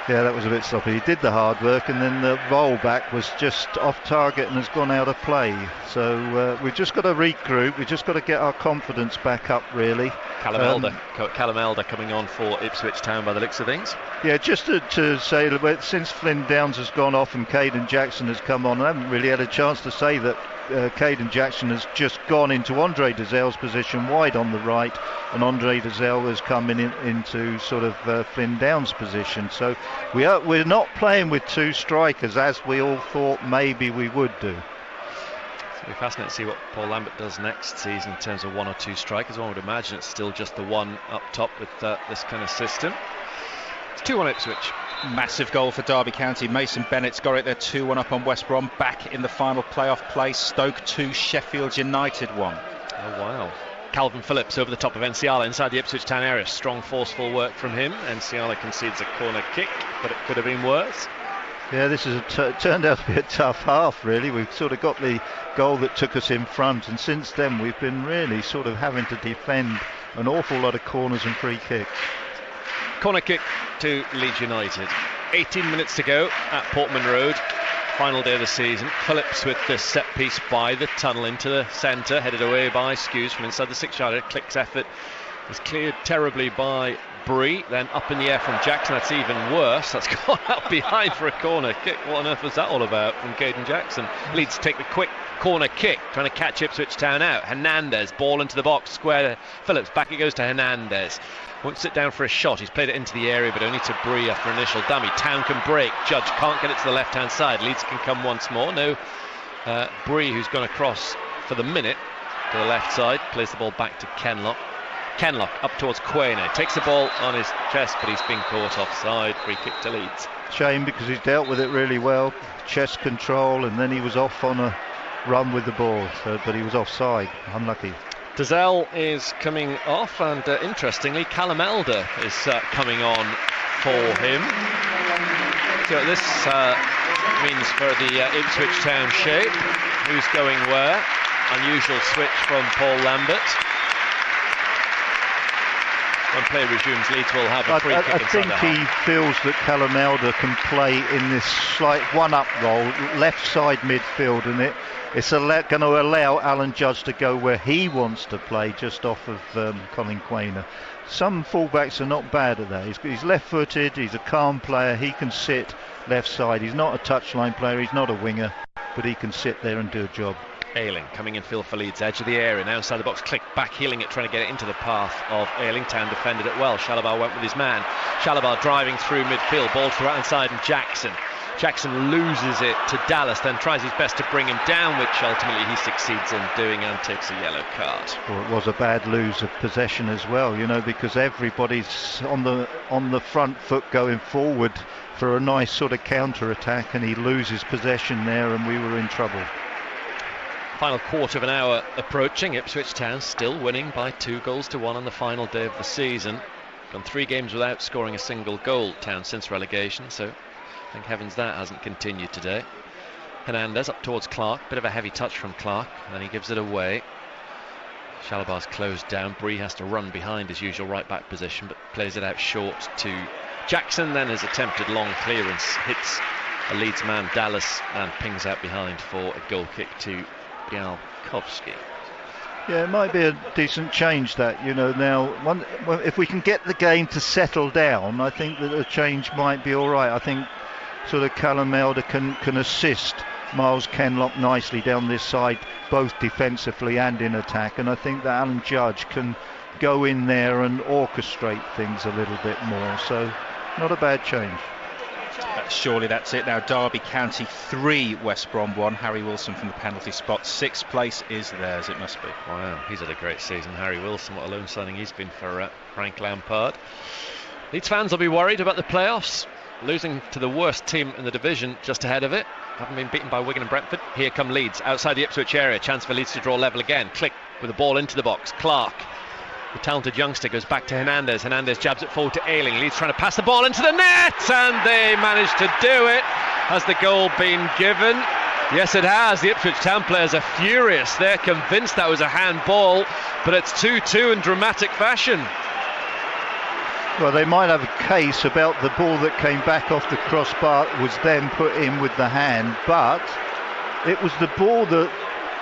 Yeah, that was a bit sloppy. He did the hard work, and then the roll back was just off target and has gone out of play. So we've just got to regroup. We've just got to get our confidence back up, really. Callum Elder coming on for Ipswich Town by the looks of things. Yeah, just to say that since Flynn Downs has gone off and Caden Jackson has come on, I haven't really had a chance to say that Caden Jackson has just gone into Andre Dazell's position wide on the right, and Andre Dazell has come into sort of Flynn Downs' position. So we're not playing with two strikers as we all thought maybe we would do. It'll be fascinating to see what Paul Lambert does next season in terms of one or two strikers. One would imagine it's still just the one up top with this kind of system. It's 2-1 Ipswich. Massive goal for Derby County. Mason Bennett's got it there, 2-1 up on West Brom, back in the final playoff place. Stoke 2, Sheffield United 1. Oh wow. Calvin Phillips over the top of Enciala inside the Ipswich Town area. Strong, forceful work from him. Enciala concedes a corner kick, but it could have been worse. Yeah, this is turned out to be a tough half, really. We've sort of got the goal that took us in front, and since then we've been really sort of having to defend an awful lot of corners and free kicks. Corner kick to Leeds United. 18 minutes to go at Portman Road. Final day of the season. Phillips with the set piece by the tunnel into the centre, headed away by Skews from inside the 6-yarder. Click's effort is cleared terribly by Bree, then up in the air from Jackson. That's even worse. That's gone out behind for a corner kick. What on earth was that all about from Caden Jackson? Leeds take the quick corner kick, trying to catch Ipswich Town out. Hernandez, ball into the box, square Phillips, back it goes to Hernandez. Won't sit down for a shot. He's played it into the area, but only to Bree after initial dummy. Town can break. Judge can't get it to the left-hand side. Leeds can come once more. No, Bree, who's gone across for the minute to the left side, plays the ball back to Kenlock. Kenlock up towards Quaynor. Takes the ball on his chest, but he's been caught offside. Free kick to Leeds. Shame, because he's dealt with it really well. Chest control, and then he was off on a run with the ball. But he was offside. Unlucky. Dazell is coming off, and interestingly, Callum Elder is coming on for him. So this means for the Ipswich Town shape. Who's going where? Unusual switch from Paul Lambert. When play resumes, Leeds will have a free kick inside the half. I think he feels that Callum Elder can play in this slight one-up role, left side midfield, and it's going to allow Alan Judge to go where he wants to play, just off of Colin Quaynor. Some fullbacks are not bad at that. He's left-footed, he's a calm player, he can sit left side. He's not a touchline player, he's not a winger, but he can sit there and do a job. Ayling coming in field for Leeds, edge of the area, now inside the box, Click back heeling it, trying to get it into the path of Ayling. Town defended it well. Chalabar went with his man. Chalabar driving through midfield, ball to the right hand side, and Jackson loses it to Dallas, then tries his best to bring him down, which ultimately he succeeds in doing and takes a yellow card. Well, it was a bad lose of possession as well, because everybody's on the front foot going forward for a nice sort of counter attack, and he loses possession there, and we were in trouble. Final quarter of an hour approaching. Ipswich Town still winning by 2-1 on the final day of the season. Gone 3 games without scoring a single goal, Town, since relegation, so thank heavens that hasn't continued today. Hernandez up towards Clark, bit of a heavy touch from Clark, and then he gives it away. Chalabar's closed down. Bree has to run behind his usual right back position, but plays it out short to Jackson. Then his attempted long clearance hits a Leeds man, Dallas, and pings out behind for a goal kick to Bialkowski. Yeah, it might be a decent change that, now if we can get the game to settle down, I think that a change might be all right. I think sort of Callum Elder can assist Miles Kenlock nicely down this side, both defensively and in attack, and I think that Alan Judge can go in there and orchestrate things a little bit more, so not a bad change. Surely that's it now. Derby County 3, West Brom 1. Harry Wilson from the penalty spot. 6th place is theirs, it must be. Wow, he's had a great season, Harry Wilson. What a loan signing he's been for Frank Lampard. Leeds fans will be worried about the playoffs. Losing to the worst team in the division just ahead of it. Haven't been beaten by Wigan and Brentford. Here come Leeds outside the Ipswich area. Chance for Leeds to draw level again. Click with the ball into the box. Clark, the talented youngster, goes back to Hernandez. Hernandez jabs it forward to Ayling. Leeds trying to pass the ball into the net, and they managed to do it. Has the goal been given? Yes, it has. The Ipswich Town players are furious. They're convinced that was a handball, but it's 2-2 in dramatic fashion. Well, they might have a case about the ball that came back off the crossbar was then put in with the hand, but it was the ball that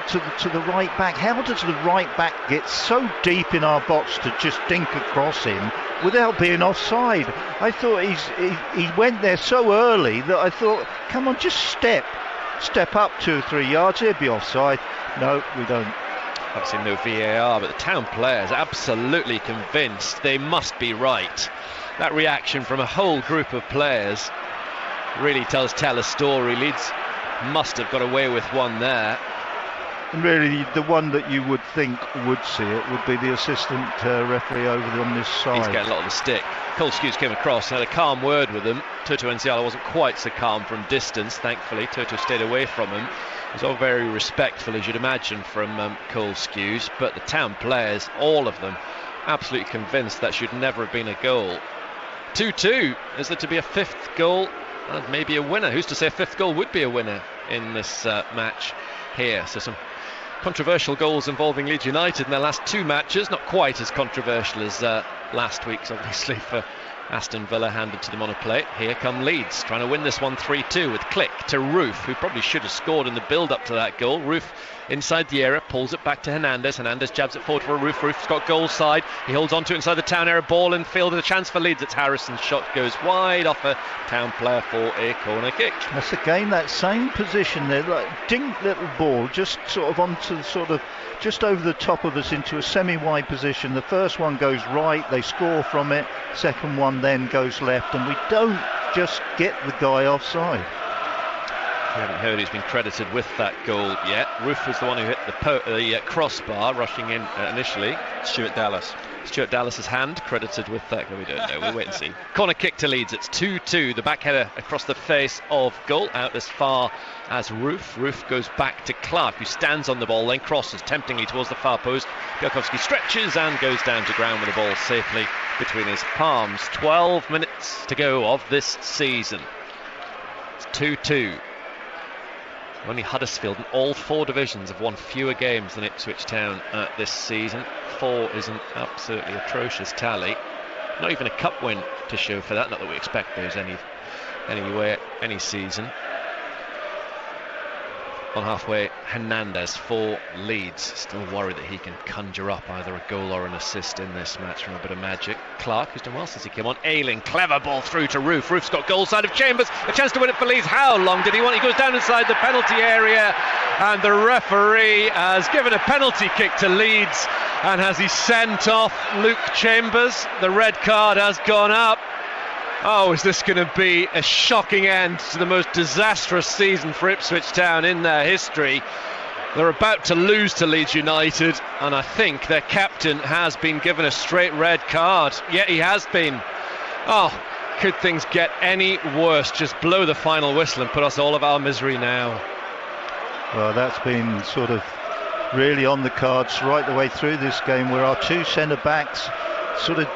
to the right back. How does the right back get so deep in our box to just dink across him without being offside? I thought he went there so early that I thought, come on, just step up 2 or 3 yards, he'll be offside. No, we don't. Obviously no VAR, but the Town players absolutely convinced they must be right. That reaction from a whole group of players really does tell a story. Leeds must have got away with one there. And really, the one that you would think would see it would be the assistant referee over on this side. He's getting a lot of the stick. Cole Skewes came across and had a calm word with him. Toto Nsiala wasn't quite so calm from distance, thankfully. Toto stayed away from him. It was all very respectful, as you'd imagine, from Cole Skewes. But the Town players, all of them, absolutely convinced that should never have been a goal. 2-2. Is there to be a fifth goal and maybe a winner? Who's to say a fifth goal would be a winner in this match here? So some controversial goals involving Leeds United in their last 2 matches. Not quite as controversial as last week's, obviously, for Aston Villa, handed to them on a plate. Here come Leeds, trying to win this one 3-2 with Click to Roof, who probably should have scored in the build-up to that goal. Roof inside the area, pulls it back to Hernandez. Hernandez jabs it forward for Roof. Roof's got goal side. He holds on to it inside the Town area. Ball in field with a chance for Leeds. It's Harrison's shot goes wide off a Town player for a corner kick. That's again that same position there, like dink little ball, just sort of onto just over the top of us into a semi-wide position. The first one goes right, they score from it. Second one then goes left, and we don't just get the guy offside. We haven't heard who's been credited with that goal yet. Roof was the one who hit the crossbar, rushing in initially. Stuart Dallas. Stuart Dallas's hand credited with that. We don't know. We'll wait and see. Corner kick to Leeds. It's 2-2. The back header across the face of goal, out as far as Roof. Roof goes back to Clark, who stands on the ball, then crosses temptingly towards the far post. Bielkowski stretches and goes down to ground with the ball safely between his palms. 12 minutes to go of this season. It's 2-2. Only Huddersfield in all 4 divisions have won fewer games than Ipswich Town this season. 4 is an absolutely atrocious tally. Not even a cup win to show for that. Not that we expect those anywhere any season. On halfway, Hernandez for Leeds. Still worried that he can conjure up either a goal or an assist in this match from a bit of magic. Clark, who's done well since he came on. Ayling, clever ball through to Roof. Roof's got goal side of Chambers. A chance to win it for Leeds. How long did he want? He goes down inside the penalty area, and the referee has given a penalty kick to Leeds. And has he sent off Luke Chambers? The red card has gone up. Oh, is this going to be a shocking end to the most disastrous season for Ipswich Town in their history? They're about to lose to Leeds United, and I think their captain has been given a straight red card. Yeah, he has been. Oh, could things get any worse? Just blow the final whistle and put us all of our misery now. Well, that's been sort of really on the cards right the way through this game, where our 2 centre-backs sort of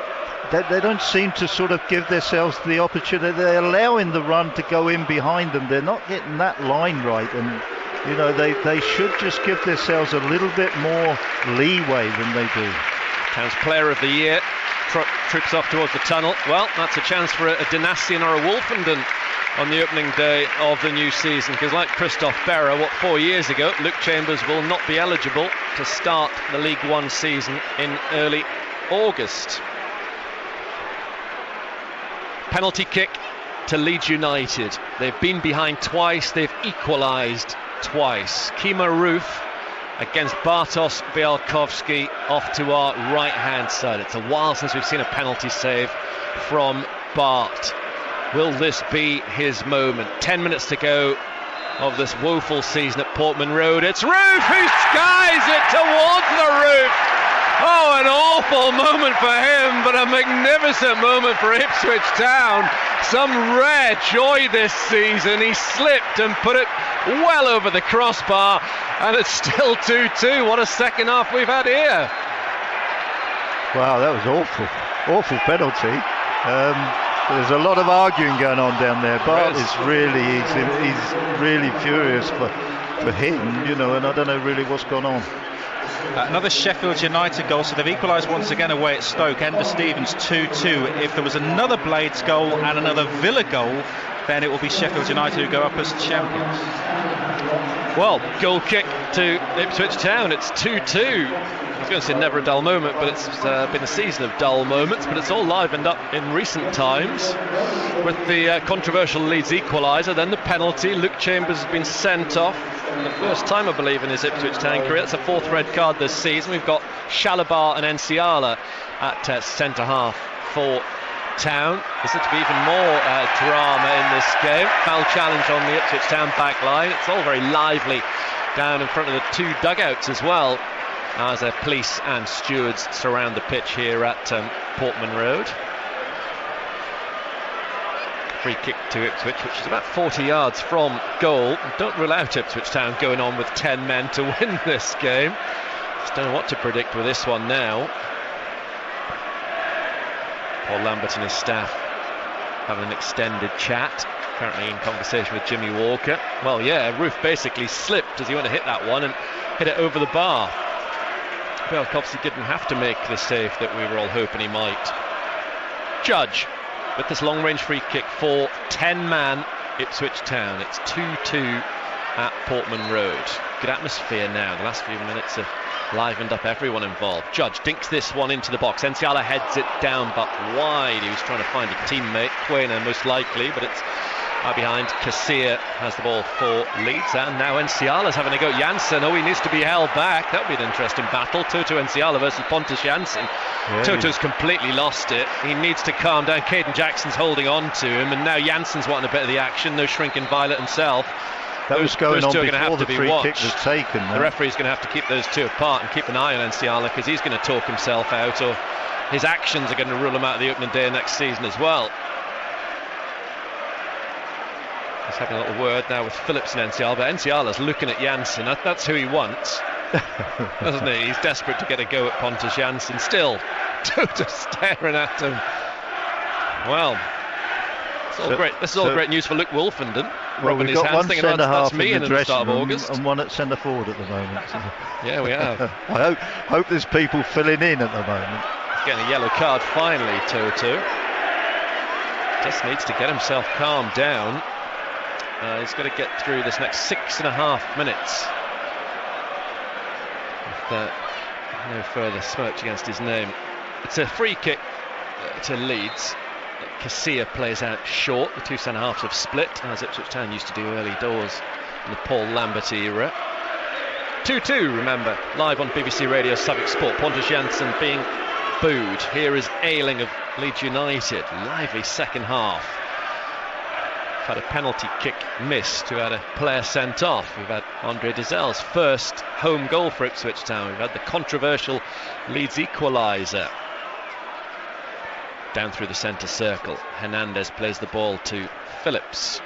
they don't seem to sort of give themselves the opportunity. They're allowing the run to go in behind them. They're not getting that line right, and you know they should just give themselves a little bit more leeway than they do. Town's Player of the Year trips off towards the tunnel. Well, that's a chance for a Dynastian or a Wolfenden on the opening day of the new season, because like Christophe Berra, 4 years ago, Luke Chambers will not be eligible to start the League One season in early August. Penalty kick to Leeds United. They've been behind twice, they've equalised twice. Kima Roof against Bartosz Bielkowski off to our right hand side. It's a while since we've seen a penalty save from Bart. Will this be his moment? 10 minutes to go of this woeful season at Portman Road. It's Roof who skies it towards the roof. Oh, an awful moment for him, but a magnificent moment for Ipswich Town. Some rare joy this season. He slipped and put it well over the crossbar, and it's still 2-2. What a second half we've had here. Wow, that was awful penalty. There's a lot of arguing going on down there. Bart is really, he's really furious for him, you know, and I don't know really what's gone on. Another Sheffield United goal, so they've equalised once again away at Stoke. Enda Stevens 2-2. If there was another Blades goal and another Villa goal, then it will be Sheffield United who go up as champions. Well, goal kick to Ipswich Town. It's 2-2. I was going to say never a dull moment, but it's been a season of dull moments, but it's all livened up in recent times with the controversial Leeds equaliser, then the penalty. Luke Chambers has been sent off for the first time, I believe, in his Ipswich Town career. That's a fourth red card this season. We've got Shalabar and Enciala at centre half for Town. Is it to be even more drama in this game? Foul challenge on the Ipswich Town back line. It's all very lively down in front of the two dugouts as well, as police and stewards surround the pitch here at Portman Road. Free kick to Ipswich, which is about 40 yards from goal. Don't rule out Ipswich Town going on with 10 men to win this game. Just don't know what to predict with this one now. Paul Lambert and his staff having an extended chat, currently in conversation with Jimmy Walker. Well, yeah, Roof basically slipped as he went to hit that one and hit it over the bar. Bielkowski didn't have to make the save that we were all hoping he might. Judge with this long-range free kick for 10-man Ipswich Town. It's 2-2 at Portman Road. Good atmosphere now. The last few minutes have livened up everyone involved. Judge dinks this one into the box. Enciala heads it down, but wide. He was trying to find a teammate, Quainer most likely, but it's behind. Casilla has the ball for Leeds, and now Enciala's having a go at Janssen. Oh, he needs to be held back. That would be an interesting battle. Toto Enciala versus Pontus Janssen. Yeah, Toto's completely lost it. He needs to calm down. Caden Jackson's holding on to him, and now Janssen's wanting a bit of the action. No shrinking violet himself. That was going on before the free kick was taken. The referee's going to have to keep those two apart and keep an eye on Enciala, because he's going to talk himself out, or his actions are going to rule him out of the opening day next season as well. He's having a little word now with Phillips and Enciala, but Enciala's looking at Janssen. That's who he wants, doesn't he? He's desperate to get a go at Pontus Janssen. Still, Toto staring at him. Well, it's all great. This is all great news for Luke Wolfenden. Well, we've got one centre half in the dressing room and one at centre forward at the moment. So. Yeah, we have. I hope there's people filling in at the moment. He's getting a yellow card finally, Toto. Just needs to get himself calmed down. He's got to get through this next 6.5 minutes with no further smirch against his name. It's a free kick to Leeds. Casilla plays out short. The two centre halves have split, as Ipswich Town used to do early doors in the Paul Lambert era. 2-2, remember, live on BBC Radio Suffolk Sport. Pontus Janssen being booed. Here is Ayling of Leeds United. Lively second half. We've had a penalty kick missed. We've had a player sent off. We've had Andre Dizzel's first home goal for Ipswich Town. We've had the controversial Leeds equaliser. Down through the centre circle, Hernandez plays the ball to Phillips.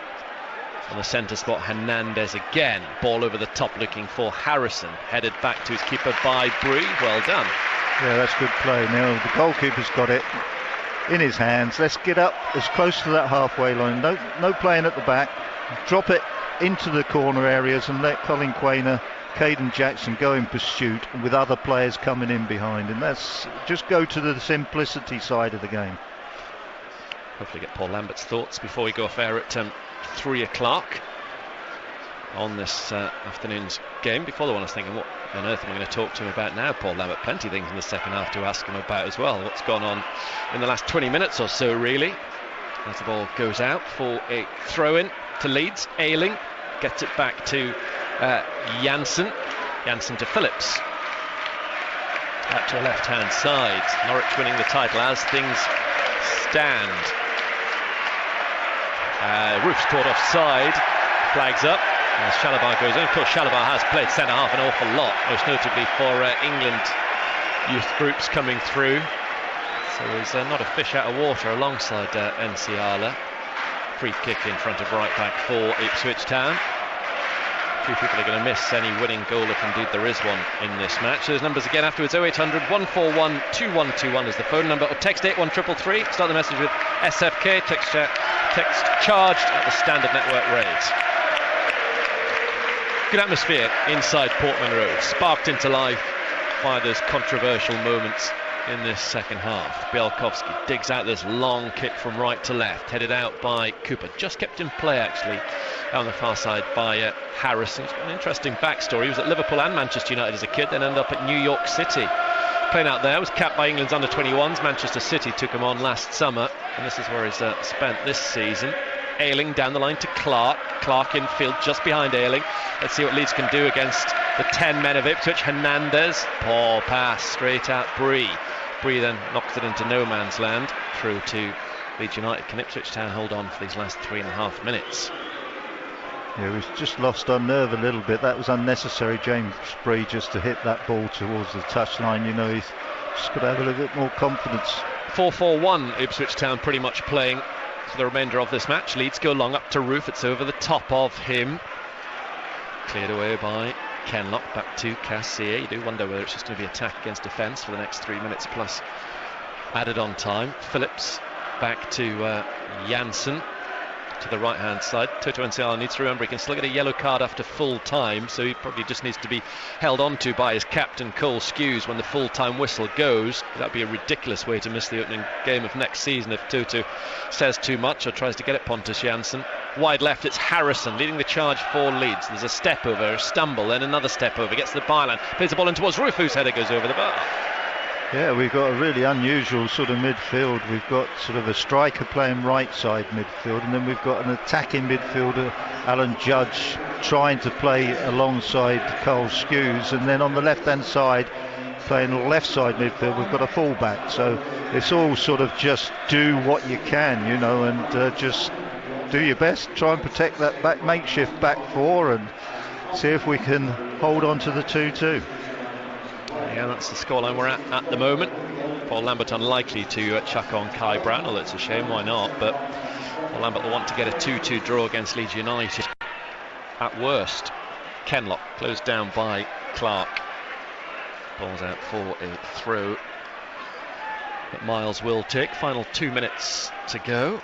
On the centre spot, Hernandez again. Ball over the top looking for Harrison. Headed back to his keeper by Bree. Well done. Yeah, that's good play. Now the goalkeeper's got it in his hands. Let's get up as close to that halfway line. No playing at the back. Drop it into the corner areas and let Colin Quainer, Caden Jackson go in pursuit with other players coming in behind, and that's just go to the simplicity side of the game. Hopefully get Paul Lambert's thoughts before we go off air at 3 o'clock on this afternoon's game. Before the one I was thinking, what on earth am I going to talk to him about now, Paul Lambert? Plenty of things in the second half to ask him about as well. What's gone on in the last 20 minutes or so, really. As the ball goes out for a throw-in to Leeds. Ayling gets it back to Janssen to Phillips. Out to the left-hand side. Norwich winning the title as things stand. Roof's caught offside. Flags up as Shalabar goes in. Of course, Shalabar has played centre-half an awful lot, most notably for England youth groups coming through. So he's not a fish out of water alongside Enciala. Free kick in front of right back for Ipswich Town. Few people are going to miss any winning goal if indeed there is one in this match. Those numbers again afterwards: 0800 141 2121 is the phone number, or text 81333. Start the message with SFK. Text charged at the standard network rate. Good atmosphere inside Portman Road, sparked into life by those controversial moments in this second half. Bielkowski digs out this long kick from right to left, headed out by Cooper, just kept in play actually on the far side by Harrison. He's got an interesting backstory. He was at Liverpool and Manchester United as a kid, then ended up at New York City. Playing out there, was capped by England's under-21s. Manchester City took him on last summer, and this is where he's spent this season. Ayling down the line to Clark. Clark in field just behind Ayling. Let's see what Leeds can do against the 10 men of Ipswich. Hernandez, poor pass straight at Bree. Bree then knocks it into no man's land through to Leeds United. Can Ipswich Town hold on for these last 3.5 minutes? Yeah, he's just lost our nerve a little bit. That was unnecessary, James Bree, just to hit that ball towards the touchline. You know, he's just got to have a little bit more confidence. 4-4-1, Ipswich Town pretty much playing for the remainder of this match. Leeds go long up to Roof. It's over the top of him. Cleared away by Kenlock. Back to Cassier. You do wonder whether it's just going to be attack against defence for the next 3 minutes plus added on time. Phillips back to Janssen to the right hand side. Toto Enciala needs to remember he can still get a yellow card after full time, so he probably just needs to be held on to by his captain Cole Skews when the full time whistle goes. That'd be a ridiculous way to miss the opening game of next season if Toto says too much or tries to get it Pontus Janssen. Wide left, it's Harrison leading the charge for Leeds. There's a step over, a stumble, then another step over, gets to the byline, plays the ball in towards Roof, whose header goes over the bar. Yeah, we've got a really unusual sort of midfield. We've got sort of a striker playing right side midfield, and then we've got an attacking midfielder, Alan Judge, trying to play alongside Cole Skews, and then on the left hand side playing left side midfield we've got a fullback. So it's all sort of just do what you can, you know, and just do your best, try and protect that makeshift back four and see if we can hold on to the 2-2. Yeah, that's the scoreline we're at the moment. Paul Lambert unlikely to chuck on Kai Brown, although it's a shame, why not? But Paul Lambert will want to get a 2-2 draw against Leeds United at worst. Kenlock closed down by Clark. Ball's out for a throw that Miles will take. Final 2 minutes to go.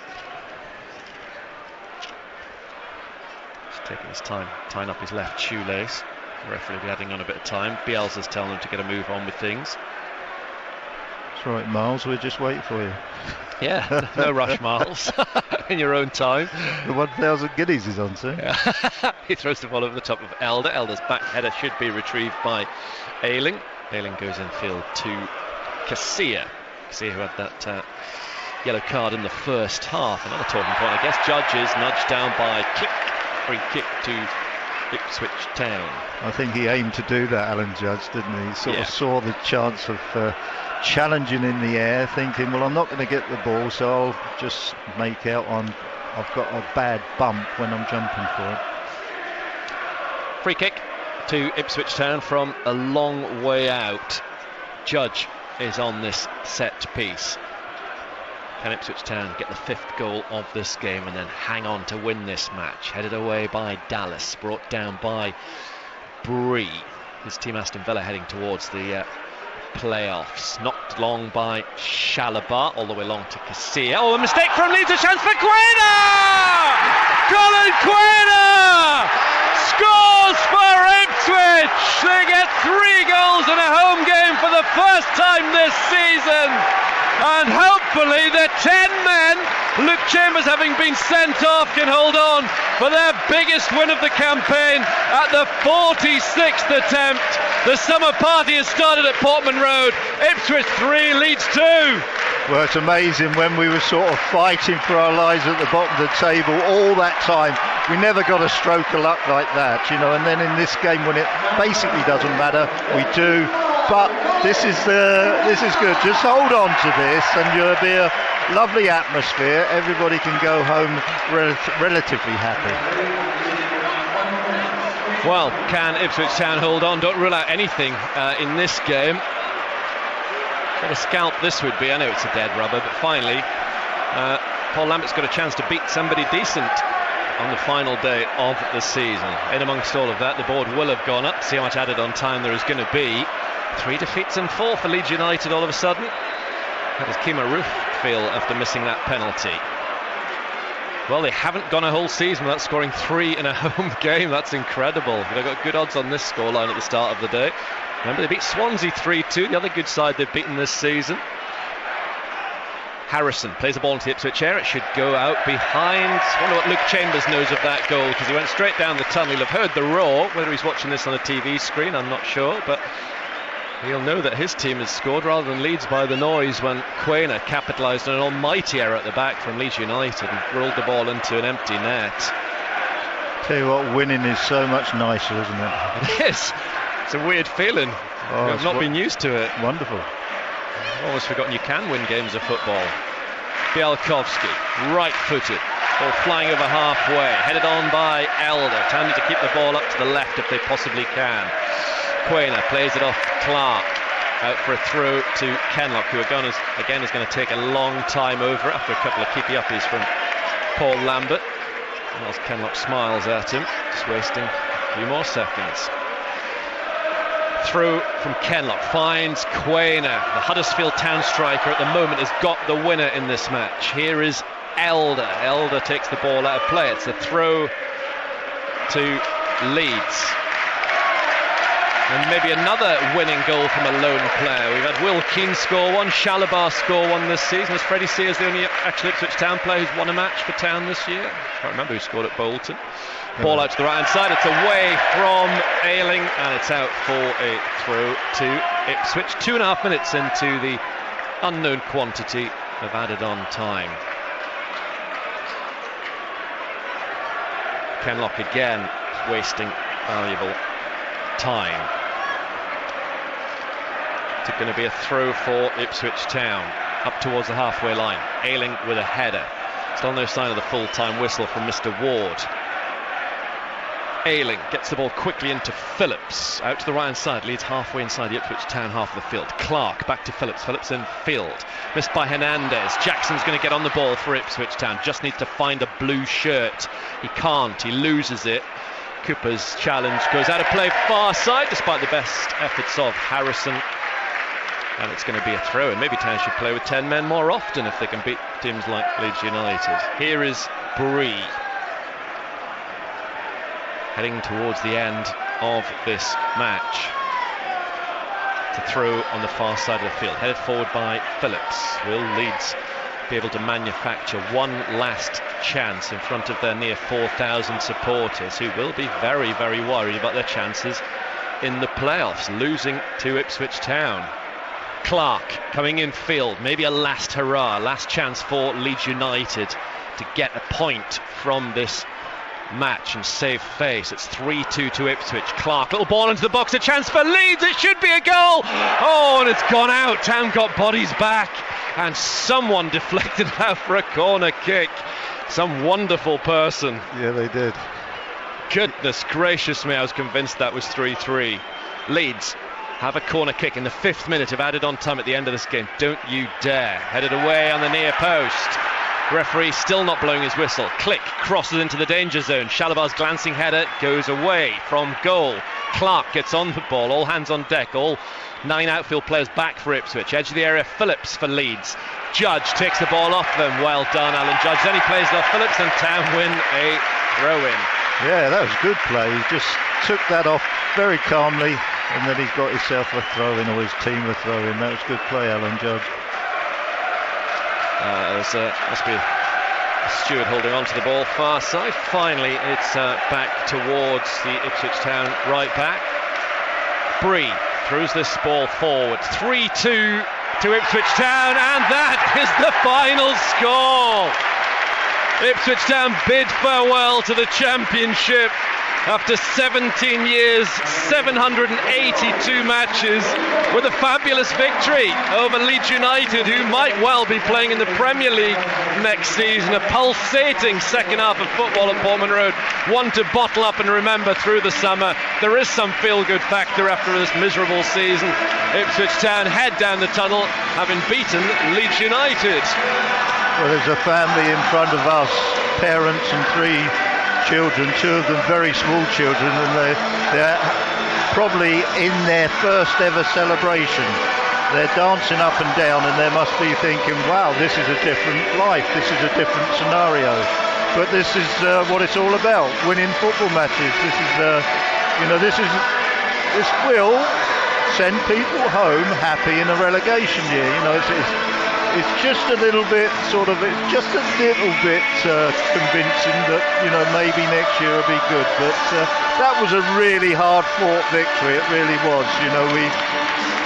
Just taking his time tying up his left shoelace. The referee will be adding on a bit of time. Bielsa's telling him to get a move on with things. That's right, Miles, we're just waiting for you. Yeah, no rush, Miles. In your own time. The 1,000 guineas is on soon. Yeah. He throws the ball over the top of Elder. Elder's back header should be retrieved by Ayling. Ayling goes in field to Casilla. Casilla, who had that yellow card in the first half. Another talking point, I guess. Judges nudged down by Click. Free kick to Ipswich Town. I think he aimed to do that, Alan Judge, didn't he? He sort of saw the chance of challenging in the air, thinking, well, I'm not going to get the ball, so I'll just make out I've got a bad bump when I'm jumping for it. Free kick to Ipswich Town from a long way out. Judge is on this set piece. Can Ipswich Town get the 5th goal of this game and then hang on to win this match? Headed away by Dallas, brought down by Bree. His team Aston Villa heading towards the playoffs. Knocked long by Shalabar, all the way long to Casilla. Oh, a mistake from Leeds, a chance for Quainer! Colin Quainer scores for Ipswich! They get 3 goals in a home game for the first time this season. And hopefully the 10 men, Luke Chambers having been sent off, can hold on for their biggest win of the campaign at the 46th attempt. The summer party has started at Portman Road. Ipswich 3, Leeds 2. Well, it's amazing when we were sort of fighting for our lives at the bottom of the table all that time. We never got a stroke of luck like that, you know, and then in this game when it basically doesn't matter, we do. But this is good. Just hold on to this and you'll be a lovely atmosphere. Everybody can go home relatively happy. Well, can Ipswich Town hold on? Don't rule out anything in this game. What a scalp this would be. I know it's a dead rubber, but finally Paul Lambert's got a chance to beat somebody decent on the final day of the season. In amongst all of that, the board will have gone up. See how much added on time there is going to be. 3 defeats and 4 for Leeds United all of a sudden. How does Kima Roof feel after missing that penalty? Well, they haven't gone a whole season without scoring 3 in a home game. That's incredible. They've got good odds on this scoreline at the start of the day. Remember, they beat Swansea 3-2, the other good side they've beaten this season. Harrison plays the ball into the Ipswich area. It should go out behind. I wonder what Luke Chambers knows of that goal, because he went straight down the tunnel. He'll have heard the roar. Whether he's watching this on a TV screen, I'm not sure, but he'll know that his team has scored rather than Leeds by the noise when Quainer capitalised on an almighty error at the back from Leeds United and rolled the ball into an empty net. Tell you what, winning is so much nicer, isn't it? It is. It's a weird feeling. I've not been used to it. Wonderful. Almost forgotten you can win games of football. Bialkowski, right-footed, ball flying over halfway, headed on by Elder. Time to keep the ball up to the left if they possibly can. Quainer plays it off Clark, out for a throw to Kenlock, who again is going to take a long time over it after a couple of keepy-uppies from Paul Lambert. Whilst Kenlock smiles at him, just wasting a few more seconds. Through from Kenlock, finds Quainer. The Huddersfield Town striker at the moment has got the winner in this match. Here is Elder. Elder takes the ball out of play. It's a throw to Leeds. And maybe another winning goal from a lone player. We've had Will Keane score one, Shalabar score one this season. As Freddie Sears the only actual Ipswich Town player who's won a match for Town this year. I can't remember who scored at Bolton. Ball out to the right hand side, it's away from Ayling, and it's out for a throw to Ipswich. 2.5 minutes into the unknown quantity of added on time. Kenlock again wasting valuable time. It's going to be a throw for Ipswich Town up towards the halfway line. Ayling with a header. Still no sign of the full-time whistle from Mr. Ward. Ayling gets the ball quickly into Phillips, out to the right hand side, leads halfway inside the Ipswich Town half of the field. Clark back to Phillips, Phillips in field, missed by Hernandez. Jackson's going to get on the ball for Ipswich Town, just needs to find a blue shirt. He can't, he loses it. Cooper's challenge goes out of play far side despite the best efforts of Harrison, and it's going to be a throw. And maybe Town should play with 10 men more often if they can beat teams like Leeds United. Here is Bree, heading towards the end of this match. To throw on the far side of the field, headed forward by Phillips. Will Leeds be able to manufacture one last chance in front of their near 4,000 supporters, who will be very, very worried about their chances in the playoffs, losing to Ipswich Town? Clark coming in field, maybe a last hurrah, last chance for Leeds United to get a point from this match and save face. It's 3-2 to Ipswich. Clark, little ball into the box, a chance for Leeds. It should be a goal. Oh, and it's gone out. Town got bodies back, and someone deflected out for a corner kick. Some wonderful person. Yeah, they did. Goodness gracious me, I was convinced that was 3-3. Leeds have a corner kick in the 5th minute of added on time at the end of this game. Don't you dare. Headed away on the near post. Referee still not blowing his whistle. Click crosses into the danger zone. Shalabar's glancing header goes away from goal. Clark gets on the ball. All hands on deck. All 9 outfield players back for Ipswich. Edge of the area, Phillips for Leeds. Judge takes the ball off them. Well done, Alan Judge. Then he plays it off Phillips, and Town win a throw-in. Yeah, that was good play. He just took that off very calmly, and then he's got himself a throw-in, or his team a throw-in. That was good play, Alan Judge. Must be a steward holding on to the ball far side. Finally, it's back towards the Ipswich Town right back. Bree throws this ball forward. 3-2 to Ipswich Town, and that is the final score. Ipswich Town bid farewell to the championship after 17 years, 782 matches, with a fabulous victory over Leeds United, who might well be playing in the Premier League next season. A pulsating second half of football at Portman Road, one to bottle up and remember through the summer. There is some feel-good factor after this miserable season. Ipswich Town head down the tunnel, having beaten Leeds United. Well, there's a family in front of us, parents and 3 children, 2 of them very small children, and they're probably in their first ever celebration. They're dancing up and down, and they must be thinking, wow, this is a different life, this is a different scenario. but this is what it's all about: winning football matches. This will send people home happy in a relegation year. It's just a little bit convincing that maybe next year will be good. But that was a really hard fought victory. It really was.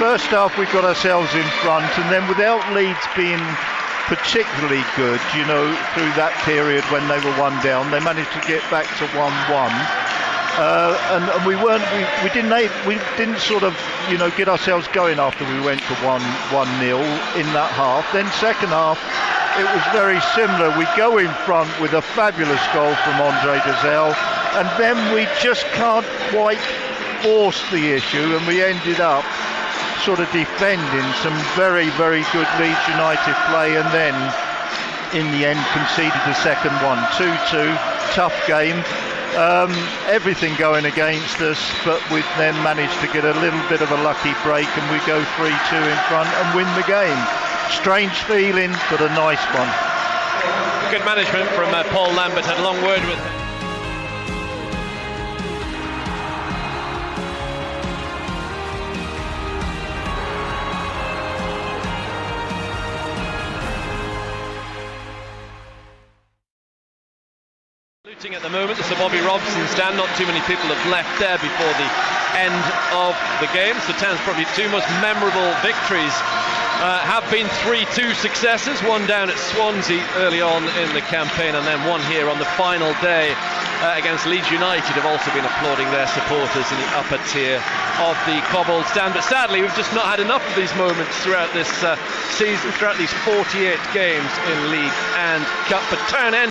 First half we got ourselves in front, and then without Leeds being particularly good, through that period when they were 1 down, they managed to get back to 1-1. And we didn't sort of get ourselves going after we went to 1-0 in that half. Then second half it was very similar. We go in front with a fabulous goal from Andre Dazelle, and then we just can't quite force the issue, and we ended up sort of defending some very, very good Leeds United play, and then in the end conceded the second one. 2-2, tough game. Everything going against us, but we then managed to get a little bit of a lucky break, and we go 3-2 in front and win the game. Strange feeling, but a nice one. Good management from Paul Lambert. Had a long word with him. At the moment, the Sir Bobby Robson stand. Not too many people have left there before the end of the game. So Town's probably two most memorable victories have been 3-2 successes. One down at Swansea early on in the campaign, and then one here on the final day against Leeds United. Have also been applauding their supporters in the upper tier of the cobbled stand. But sadly, we've just not had enough of these moments throughout this season, throughout these 48 games in League and Cup. But Town end